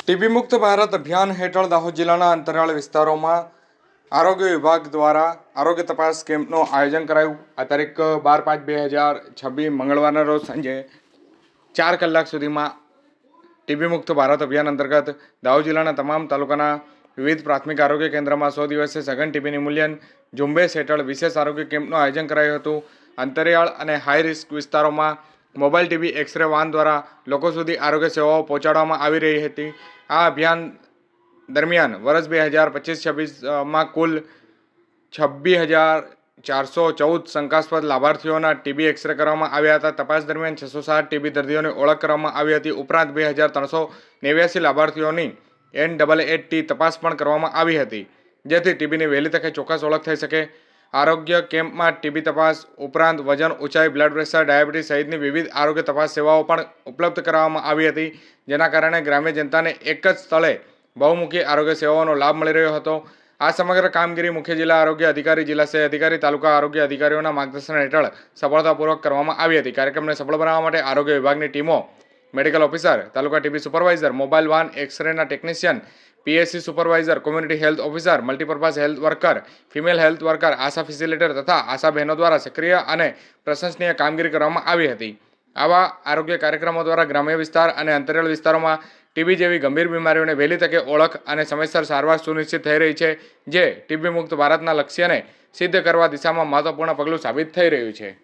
TB મુક્ત ભારત અભિયાન હેઠળ દાહોદ જિલ્લાના અંતરિયાળ વિસ્તારોમાં આરોગ્ય વિભાગ દ્વારા આરોગ્ય તપાસ કેમ્પનું આયોજન કરાયું। આ તારીખ 12/5/2026 મંગળવારના રોજ સાંજે 4 કલાક સુધીમાં ટીબી મુક્ત ભારત અભિયાન અંતર્ગત દાહોદ જિલ્લાના તમામ તાલુકાના વિવિધ પ્રાથમિક આરોગ્ય કેન્દ્રમાં 100 દિવસીય સઘન ટીબી નિર્મૂલન ઝુંબેશ હેઠળ વિશેષ આરોગ્ય કેમ્પનું આયોજન કરાયું હતું। અંતરિયાળ અને હાઈ રિસ્ક વિસ્તારોમાં મોબાઈલ ટીબી એક્સરે વાન દ્વારા લોકો સુધી આરોગ્ય સેવાઓ પહોંચાડવામાં આવી રહી હતી। આ અભિયાન દરમિયાન વર્ષ 2025-26માં કુલ 26,414 શંકાસ્પદ લાભાર્થીઓના ટીબી એક્સરે કરવામાં આવ્યા હતા। તપાસ દરમિયાન 607 ટીબી દર્દીઓની ઓળખ કરવામાં આવી હતી। ઉપરાંત 2,389 લાભાર્થીઓની NAAT તપાસ પણ કરવામાં આવી હતી, જેથી ટીબીની વહેલી તકે ચોક્કસ ઓળખ થઈ શકે। આરોગ્ય કેમ્પમાં ટીબી તપાસ ઉપરાંત વજન, ઊંચાઈ, બ્લડ પ્રેશર, ડાયાબિટીસ સહિતની વિવિધ આરોગ્ય તપાસ સેવાઓ પણ ઉપલબ્ધ કરાવવામાં આવી હતી, જેના કારણે ગ્રામ્ય જનતાને એક જ સ્થળે બહુમુખી આરોગ્ય સેવાઓનો લાભ મળી રહ્યો હતો। આ સમગ્ર કામગીરી મુખ્ય જિલ્લા આરોગ્ય અધિકારી, જિલ્લા સહ અધિકારી, તાલુકા આરોગ્ય અધિકારીઓના માર્ગદર્શન હેઠળ સફળતાપૂર્વક કરવામાં આવી હતી। કાર્યક્રમને સફળ બનાવવા માટે આરોગ્ય વિભાગની ટીમો, medical officer, taluka TB supervisor, mobile van એક્સરેના technician, PSC supervisor, community health officer, multipurpose health worker, female health worker, ASHA facilitator તથા આશા બહેનો દ્વારા સક્રિય અને પ્રશંસનીય કામગીરી કરવામાં આવી હતી। આવા આરોગ્ય કાર્યક્રમો દ્વારા ગ્રામ્ય વિસ્તાર અને અંતરિયાળ વિસ્તારોમાં ટીબી જેવી ગંભીર બીમારીઓને વહેલી તકે ઓળખ અને સમયસર સારવાર સુનિશ્ચિત થઈ રહી છે, જે ટીબી મુક્ત ભારતના લક્ષ્યને સિદ્ધ કરવા દિશામાં મહત્વપૂર્ણ પગલું સાબિત થઈ રહ્યું છે।